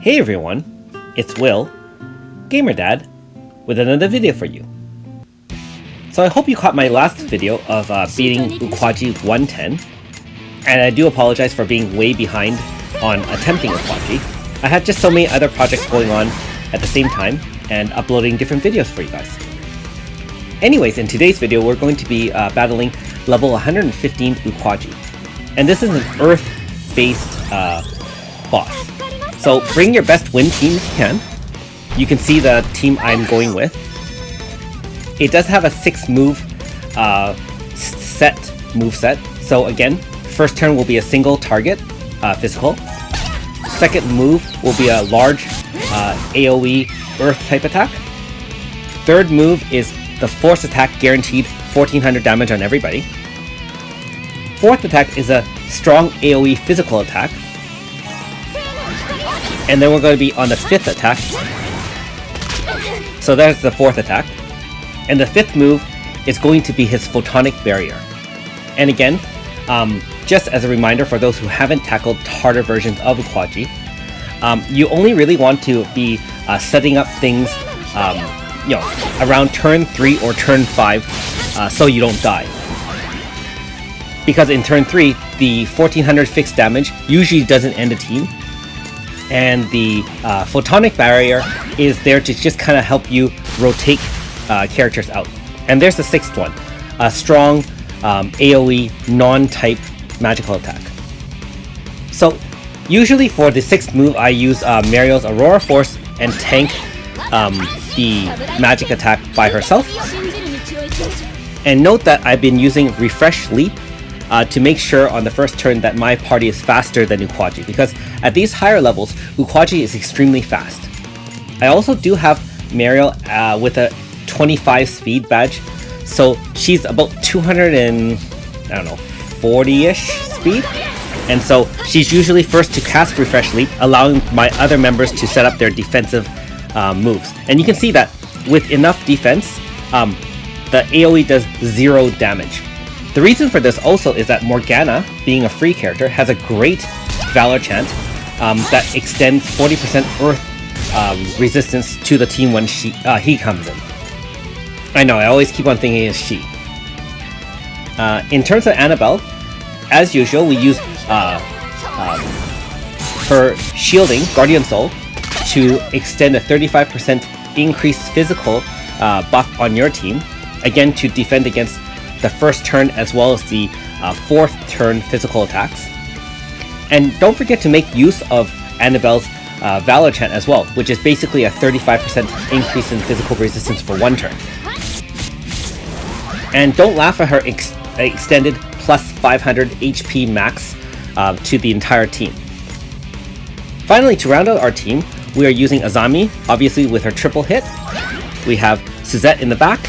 Hey everyone, it's Will, Gamer Dad, with another video for you. So I hope you caught my last video of beating Uquaji 110, and I do apologize for being way behind on attempting Uquaji. I had just so many other projects going on at the same time and uploading different videos for you guys. Anyways, in today's video we're going to be battling level 115 Uquaji, and this is an Earth-based boss. So bring your best win team if you can. You can see the team I'm going with. It does have a 6-move moveset. So again, first turn will be a single target physical. Second move will be a large AoE Earth type attack. Third move is the force attack, guaranteed 1400 damage on everybody. Fourth attack is a strong AoE physical attack. And then we're going to be on the fifth attack. So there's the fourth attack. And the fifth move is going to be his photonic barrier. And again, just as a reminder for those who haven't tackled harder versions of Uquaji, you only really want to be setting up things around turn 3 or turn 5 so you don't die. Because in turn 3, the 1400 fixed damage usually doesn't end a team. And the photonic barrier is there to just kind of help you rotate characters out. And there's the sixth one, a strong AoE non-type magical attack. So usually for the sixth move I use Mario's Aurora Force and tank the magic attack by herself. And note that I've been using Refresh Leap to make sure on the first turn that my party is faster than Uquaji, because at these higher levels, Uquaji is extremely fast. I also do have Mario with a 25 speed badge, so she's about 240-ish speed, and so she's usually first to cast Refresh Leap, allowing my other members to set up their defensive moves. And you can see that with enough defense, the AoE does 0 damage. The reason for this also is that Morgana, being a free character, has a great Valor chant that extends 40% Earth resistance to the team when he comes in. I know, I always keep on thinking it's she. In terms of Annabelle, as usual, we use her shielding, Guardian Soul, to extend a 35% increased physical buff on your team, again to defend against the first turn as well as the fourth turn physical attacks. And don't forget to make use of Annabelle's Valor chant as well, which is basically a 35% increase in physical resistance for one turn. And don't laugh at her extended plus 500 HP max to the entire team. Finally, to round out our team, we are using Azami, obviously with her triple hit. We have Suzette in the back.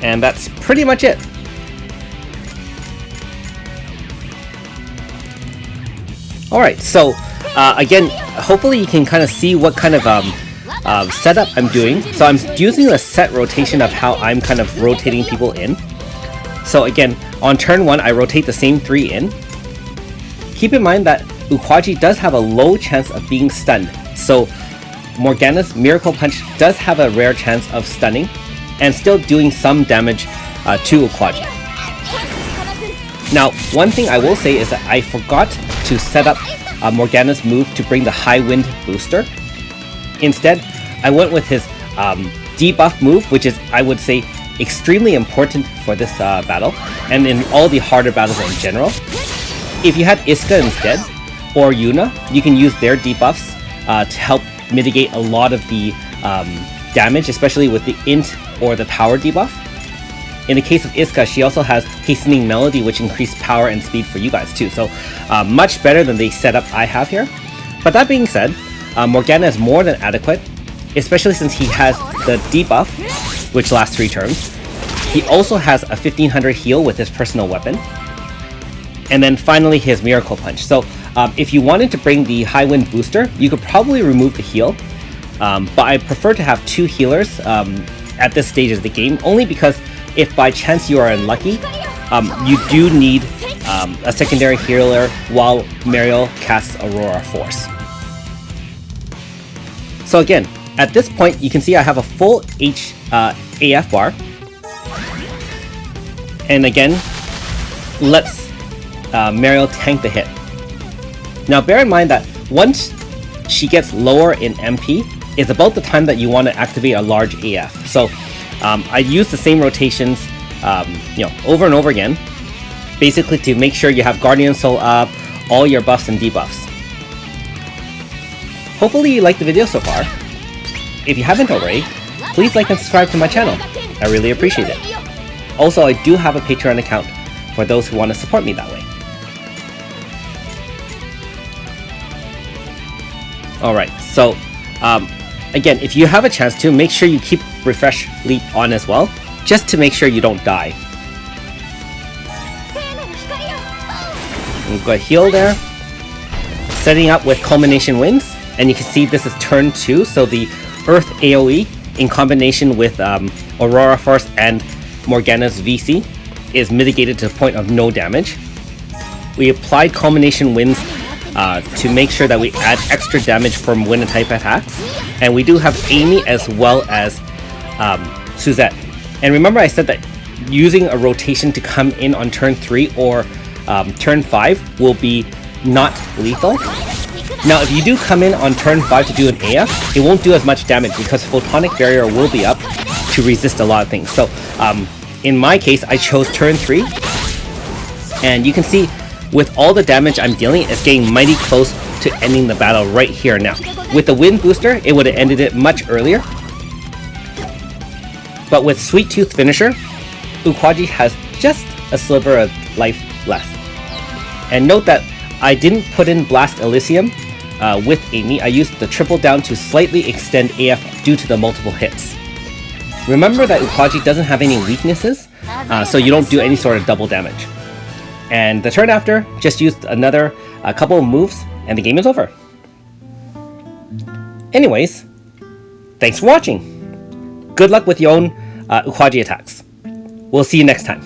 And that's pretty much it. Alright, so again, hopefully you can kind of see what kind of setup I'm doing. So I'm using a set rotation of how I'm kind of rotating people in. So again, on turn 1, I rotate the same 3 in. Keep in mind that Uquaji does have a low chance of being stunned. So Morgana's Miracle Punch does have a rare chance of stunning and still doing some damage to Uquaji. Now, one thing I will say is that I forgot to set up Morgana's move to bring the High Wind booster. Instead, I went with his debuff move, which is, I would say, extremely important for this battle, and in all the harder battles in general. If you had Iska instead, or Yuna, you can use their debuffs to help mitigate a lot of the damage, especially with the int or the power debuff. In the case of Iska, she also has Hastening Melody, which increased power and speed for you guys too, so much better than the setup I have here. But that being said, Morgana is more than adequate, especially since he has the debuff, which lasts 3 turns. He also has a 1500 heal with his personal weapon. And then finally his Miracle Punch. So if you wanted to bring the High Wind booster, you could probably remove the heal. But I prefer to have 2 healers at this stage of the game, only because if by chance you are unlucky, you do need a secondary healer while Mario casts Aurora Force. So again, at this point, you can see I have a full AF bar. And again, let's Mario tank the hit. Now bear in mind that once she gets lower in MP, is about the time that you want to activate a large AF. So I use the same rotations over and over again, basically to make sure you have Guardian Soul up, all your buffs and debuffs. Hopefully you liked the video so far. If you haven't already, please like and subscribe to my channel. I really appreciate it. Also, I do have a Patreon account for those who want to support me that way. Alright, so again, if you have a chance to, make sure you keep Refresh Leap on as well, just to make sure you don't die. We've got heal there. Setting up with Culmination Winds, and you can see this is turn 2, so the Earth AoE in combination with Aurora Force and Morgana's VC is mitigated to the point of no damage. We applied Culmination Winds to make sure that we add extra damage from wind type attacks, and we do have Amy as well as Suzette. And remember I said that using a rotation to come in on turn 3 or turn 5 will be not lethal. Now if you do come in on turn 5 to do an AF, it won't do as much damage because Photonic Barrier will be up to resist a lot of things. So in my case, I chose turn 3, and you can see with all the damage I'm dealing, it's getting mighty close to ending the battle right here now. With the wind booster, it would have ended it much earlier. But with Sweet Tooth Finisher, Uquaji has just a sliver of life left. And note that I didn't put in Blast Elysium with Amy. I used the triple down to slightly extend AF due to the multiple hits. Remember that Uquaji doesn't have any weaknesses, so you don't do any sort of double damage. And the turn after, just used a couple of moves, and the game is over. Anyways, thanks for watching. Good luck with your own Uquaji attacks. We'll see you next time.